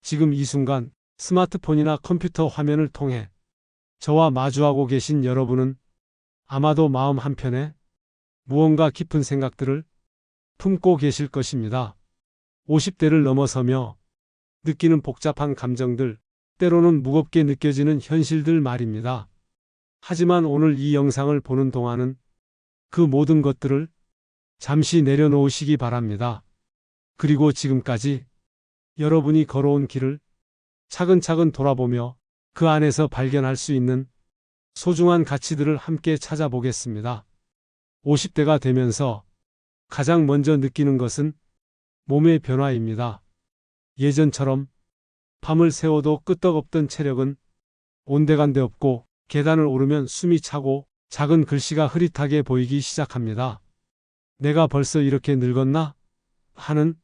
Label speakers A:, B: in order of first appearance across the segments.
A: 지금 이 순간 스마트폰이나 컴퓨터 화면을 통해 저와 마주하고 계신 여러분은 아마도 마음 한편에 무언가 깊은 생각들을 품고 계실 것입니다. 50대를 넘어서며 느끼는 복잡한 감정들, 때로는 무겁게 느껴지는 현실들 말입니다. 하지만 오늘 이 영상을 보는 동안은 그 모든 것들을 잠시 내려놓으시기 바랍니다. 그리고 지금까지 여러분이 걸어온 길을 차근차근 돌아보며 그 안에서 발견할 수 있는 소중한 가치들을 함께 찾아보겠습니다. 50대가 되면서 가장 먼저 느끼는 것은 몸의 변화입니다. 예전처럼 밤을 새워도 끄떡없던 체력은 온데간데 없고 계단을 오르면 숨이 차고 작은 글씨가 흐릿하게 보이기 시작합니다. 내가 벌써 이렇게 늙었나? 하는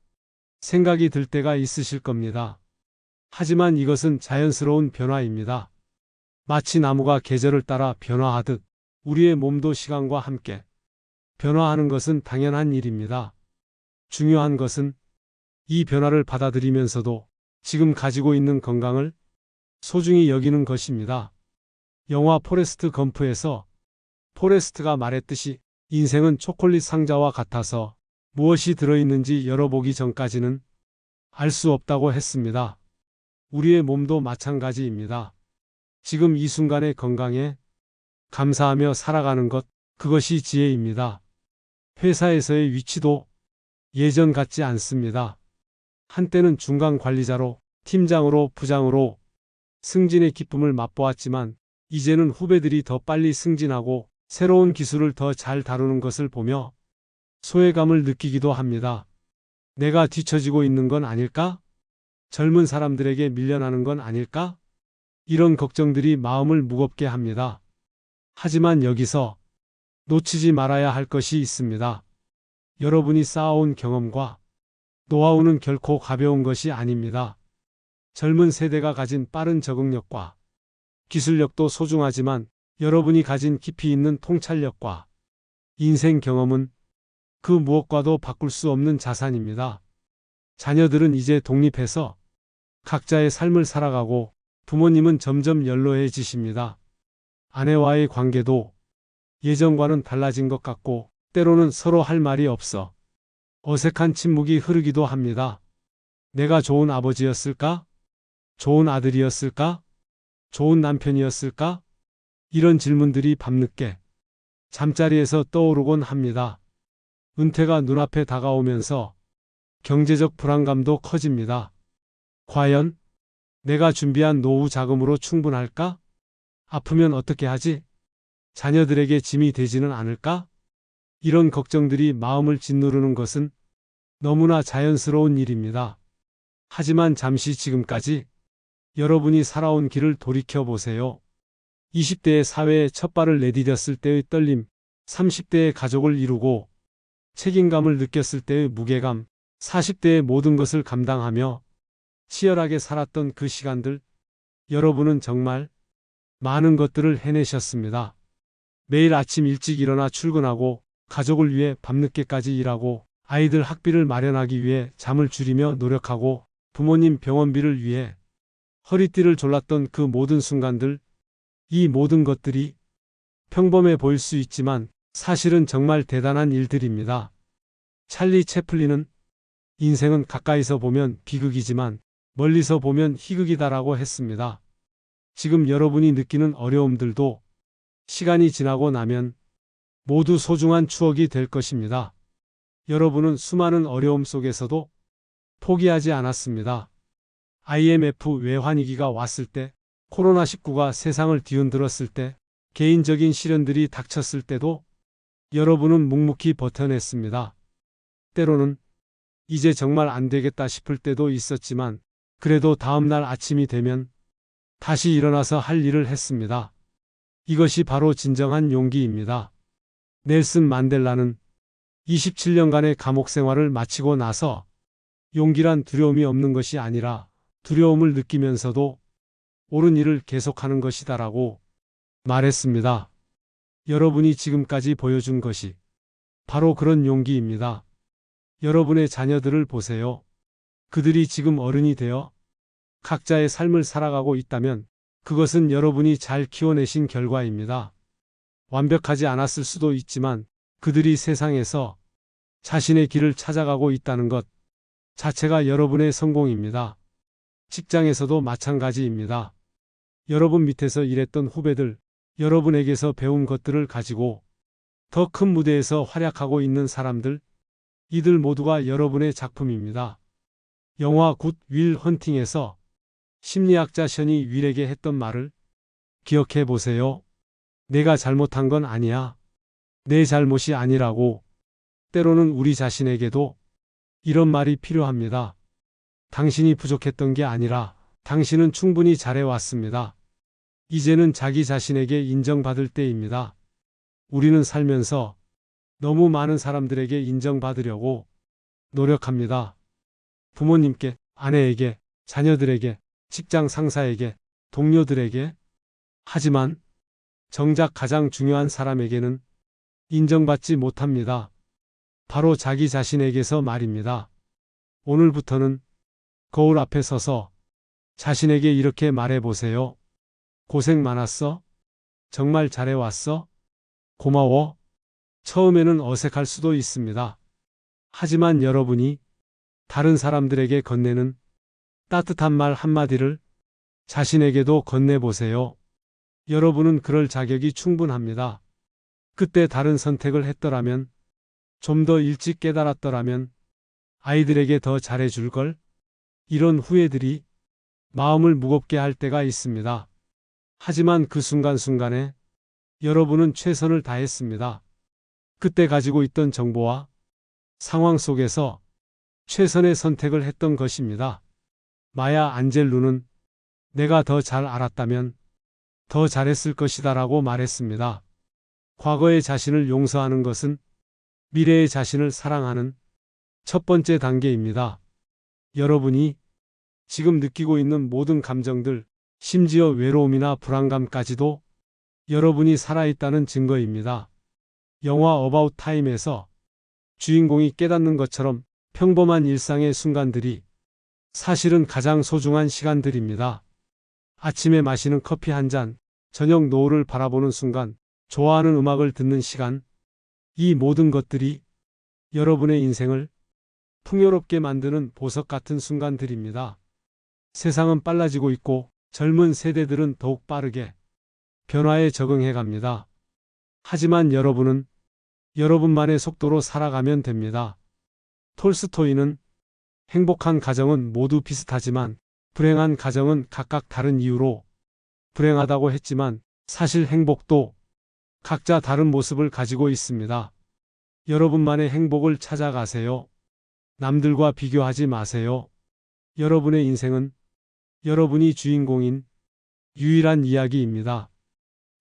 A: 생각이 들 때가 있으실 겁니다. 하지만 이것은 자연스러운 변화입니다. 마치 나무가 계절을 따라 변화하듯 우리의 몸도 시간과 함께 변화하는 것은 당연한 일입니다. 중요한 것은 이 변화를 받아들이면서도 지금 가지고 있는 건강을 소중히 여기는 것입니다. 영화 포레스트 검프에서 포레스트가 말했듯이 인생은 초콜릿 상자와 같아서 무엇이 들어있는지 열어보기 전까지는 알 수 없다고 했습니다. 우리의 몸도 마찬가지입니다. 지금 이 순간의 건강에 감사하며 살아가는 것, 그것이 지혜입니다. 회사에서의 위치도 예전 같지 않습니다. 한때는 중간 관리자로, 팀장으로, 부장으로 승진의 기쁨을 맛보았지만 이제는 후배들이 더 빨리 승진하고 새로운 기술을 더 잘 다루는 것을 보며 소외감을 느끼기도 합니다. 내가 뒤처지고 있는 건 아닐까? 젊은 사람들에게 밀려나는 건 아닐까? 이런 걱정들이 마음을 무겁게 합니다. 하지만 여기서 놓치지 말아야 할 것이 있습니다. 여러분이 쌓아온 경험과 노하우는 결코 가벼운 것이 아닙니다. 젊은 세대가 가진 빠른 적응력과 기술력도 소중하지만 여러분이 가진 깊이 있는 통찰력과 인생 경험은 그 무엇과도 바꿀 수 없는 자산입니다. 자녀들은 이제 독립해서 각자의 삶을 살아가고 부모님은 점점 연로해지십니다. 아내와의 관계도 예전과는 달라진 것 같고 때로는 서로 할 말이 없어 어색한 침묵이 흐르기도 합니다. 내가 좋은 아버지였을까? 좋은 아들이었을까? 좋은 남편이었을까? 이런 질문들이 밤늦게 잠자리에서 떠오르곤 합니다. 은퇴가 눈앞에 다가오면서 경제적 불안감도 커집니다. 과연 내가 준비한 노후 자금으로 충분할까? 아프면 어떻게 하지? 자녀들에게 짐이 되지는 않을까? 이런 걱정들이 마음을 짓누르는 것은 너무나 자연스러운 일입니다. 하지만 잠시 지금까지 여러분이 살아온 길을 돌이켜보세요. 20대의 사회에 첫 발을 내디뎠을 때의 떨림, 30대의 가족을 이루고 책임감을 느꼈을 때의 무게감, 40대의 모든 것을 감당하며 치열하게 살았던 그 시간들, 여러분은 정말 많은 것들을 해내셨습니다. 매일 아침 일찍 일어나 출근하고 가족을 위해 밤늦게까지 일하고 아이들 학비를 마련하기 위해 잠을 줄이며 노력하고 부모님 병원비를 위해 허리띠를 졸랐던 그 모든 순간들, 이 모든 것들이 평범해 보일 수 있지만 사실은 정말 대단한 일들입니다. 찰리 채플린은 인생은 가까이서 보면 비극이지만 멀리서 보면 희극이다라고 했습니다. 지금 여러분이 느끼는 어려움들도 시간이 지나고 나면 모두 소중한 추억이 될 것입니다. 여러분은 수많은 어려움 속에서도 포기하지 않았습니다. IMF 외환위기가 왔을 때, 코로나19가 세상을 뒤흔들었을 때, 개인적인 시련들이 닥쳤을 때도 여러분은 묵묵히 버텨냈습니다. 때로는 이제 정말 안 되겠다 싶을 때도 있었지만 그래도 다음날 아침이 되면 다시 일어나서 할 일을 했습니다. 이것이 바로 진정한 용기입니다. 넬슨 만델라는 27년간의 감옥 생활을 마치고 나서 용기란 두려움이 없는 것이 아니라 두려움을 느끼면서도 옳은 일을 계속하는 것이다라고 말했습니다. 여러분이 지금까지 보여준 것이 바로 그런 용기입니다. 여러분의 자녀들을 보세요. 그들이 지금 어른이 되어 각자의 삶을 살아가고 있다면 그것은 여러분이 잘 키워내신 결과입니다. 완벽하지 않았을 수도 있지만 그들이 세상에서 자신의 길을 찾아가고 있다는 것 자체가 여러분의 성공입니다. 직장에서도 마찬가지입니다. 여러분 밑에서 일했던 후배들, 여러분에게서 배운 것들을 가지고 더 큰 무대에서 활약하고 있는 사람들, 이들 모두가 여러분의 작품입니다. 영화 굿 윌 헌팅에서 심리학자 션이 윌에게 했던 말을 기억해 보세요. 내가 잘못한 건 아니야. 내 잘못이 아니라고. 때로는 우리 자신에게도 이런 말이 필요합니다. 당신이 부족했던 게 아니라 당신은 충분히 잘해왔습니다. 이제는 자기 자신에게 인정받을 때입니다. 우리는 살면서 너무 많은 사람들에게 인정받으려고 노력합니다. 부모님께, 아내에게, 자녀들에게, 직장 상사에게, 동료들에게. 하지만 정작 가장 중요한 사람에게는 인정받지 못합니다. 바로 자기 자신에게서 말입니다. 오늘부터는 거울 앞에 서서 자신에게 이렇게 말해보세요. 고생 많았어? 정말 잘해왔어? 고마워? 처음에는 어색할 수도 있습니다. 하지만 여러분이 다른 사람들에게 건네는 따뜻한 말 한마디를 자신에게도 건네보세요. 여러분은 그럴 자격이 충분합니다. 그때 다른 선택을 했더라면, 좀 더 일찍 깨달았더라면 아이들에게 더 잘해줄걸? 이런 후회들이 마음을 무겁게 할 때가 있습니다. 하지만 그 순간순간에 여러분은 최선을 다했습니다. 그때 가지고 있던 정보와 상황 속에서 최선의 선택을 했던 것입니다. 마야 안젤루는 내가 더 잘 알았다면 더 잘했을 것이다라고 말했습니다. 과거의 자신을 용서하는 것은 미래의 자신을 사랑하는 첫 번째 단계입니다. 여러분이 지금 느끼고 있는 모든 감정들, 심지어 외로움이나 불안감까지도 여러분이 살아있다는 증거입니다. 영화 어바웃 타임에서 주인공이 깨닫는 것처럼 평범한 일상의 순간들이 사실은 가장 소중한 시간들입니다. 아침에 마시는 커피 한 잔, 저녁 노을을 바라보는 순간, 좋아하는 음악을 듣는 시간, 이 모든 것들이 여러분의 인생을 풍요롭게 만드는 보석 같은 순간들입니다. 세상은 빨라지고 있고 젊은 세대들은 더욱 빠르게 변화에 적응해 갑니다. 하지만 여러분은 여러분만의 속도로 살아가면 됩니다. 톨스토이는 행복한 가정은 모두 비슷하지만 불행한 가정은 각각 다른 이유로 불행하다고 했지만 사실 행복도 각자 다른 모습을 가지고 있습니다. 여러분만의 행복을 찾아가세요. 남들과 비교하지 마세요. 여러분의 인생은 여러분이 주인공인 유일한 이야기입니다.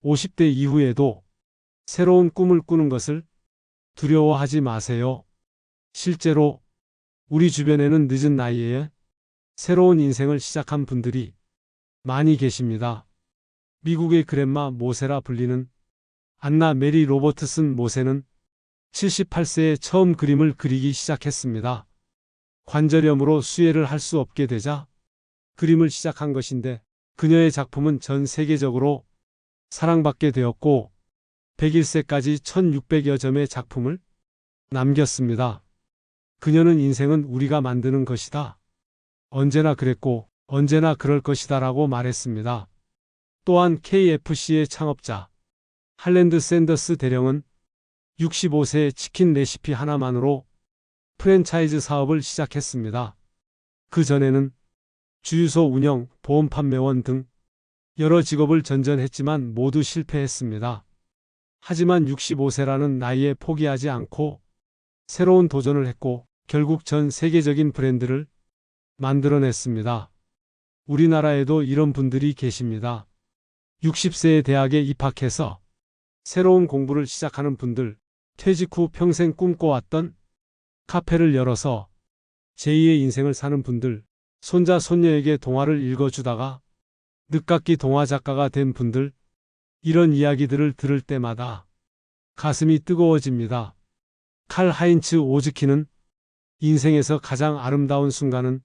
A: 50대 이후에도 새로운 꿈을 꾸는 것을 두려워하지 마세요. 실제로 우리 주변에는 늦은 나이에 새로운 인생을 시작한 분들이 많이 계십니다. 미국의 그랜마 모세라 불리는 안나 메리 로버트슨 모세는 78세에 처음 그림을 그리기 시작했습니다. 관절염으로 수혜를 할 수 없게 되자 그림을 시작한 것인데 그녀의 작품은 전 세계적으로 사랑받게 되었고 101세까지 1600여 점의 작품을 남겼습니다. 그녀는 인생은 우리가 만드는 것이다. 언제나 그랬고 언제나 그럴 것이다 라고 말했습니다. 또한 KFC의 창업자 할랜드 샌더스 대령은 65세에 치킨 레시피 하나만으로 프랜차이즈 사업을 시작했습니다. 그 전에는 주유소 운영, 보험 판매원 등 여러 직업을 전전했지만 모두 실패했습니다. 하지만 65세라는 나이에 포기하지 않고 새로운 도전을 했고 결국 전 세계적인 브랜드를 만들어냈습니다. 우리나라에도 이런 분들이 계십니다. 60세에 대학에 입학해서 새로운 공부를 시작하는 분들, 퇴직 후 평생 꿈꿔왔던 카페를 열어서 제2의 인생을 사는 분들, 손자 손녀에게 동화를 읽어주다가 늦깎이 동화 작가가 된 분들, 이런 이야기들을 들을 때마다 가슴이 뜨거워집니다. 칼 하인츠 오즈키는 인생에서 가장 아름다운 순간은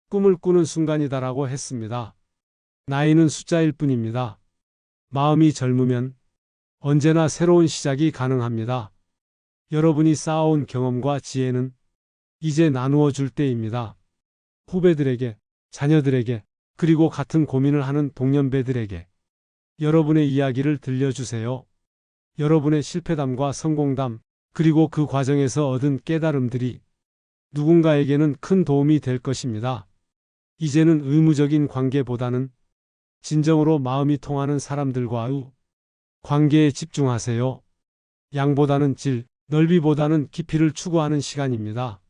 A: 꿈을 꾸는 순간이다라고 했습니다. 나이는 숫자일 뿐입니다. 마음이 젊으면 언제나 새로운 시작이 가능합니다. 여러분이 쌓아온 경험과 지혜는 이제 나누어 줄 때입니다. 후배들에게, 자녀들에게, 그리고 같은 고민을 하는 동년배들에게 여러분의 이야기를 들려주세요. 여러분의 실패담과 성공담, 그리고 그 과정에서 얻은 깨달음들이 누군가에게는 큰 도움이 될 것입니다. 이제는 의무적인 관계보다는 진정으로 마음이 통하는 사람들과의 관계에 집중하세요. 양보다는 질, 넓이보다는 깊이를 추구하는 시간입니다.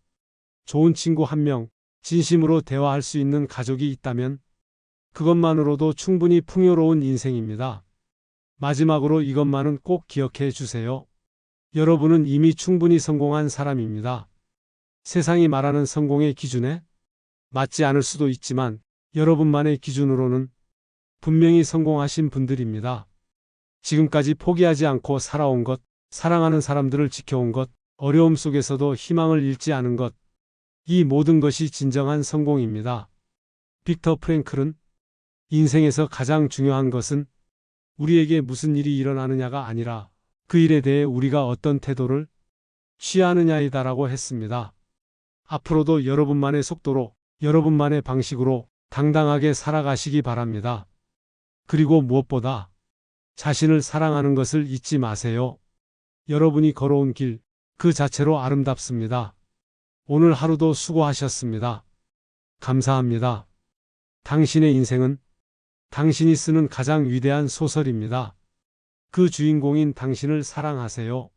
A: 좋은 친구 한 명, 진심으로 대화할 수 있는 가족이 있다면 그것만으로도 충분히 풍요로운 인생입니다. 마지막으로 이것만은 꼭 기억해 주세요. 여러분은 이미 충분히 성공한 사람입니다. 세상이 말하는 성공의 기준에 맞지 않을 수도 있지만 여러분만의 기준으로는 분명히 성공하신 분들입니다. 지금까지 포기하지 않고 살아온 것, 사랑하는 사람들을 지켜온 것, 어려움 속에서도 희망을 잃지 않은 것, 이 모든 것이 진정한 성공입니다. 빅터 프랭클은 인생에서 가장 중요한 것은 우리에게 무슨 일이 일어나느냐가 아니라 그 일에 대해 우리가 어떤 태도를 취하느냐이다라고 했습니다. 앞으로도 여러분만의 속도로, 여러분만의 방식으로 당당하게 살아가시기 바랍니다. 그리고 무엇보다 자신을 사랑하는 것을 잊지 마세요. 여러분이 걸어온 길, 그 자체로 아름답습니다. 오늘 하루도 수고하셨습니다. 감사합니다. 당신의 인생은 당신이 쓰는 가장 위대한 소설입니다. 그 주인공인 당신을 사랑하세요.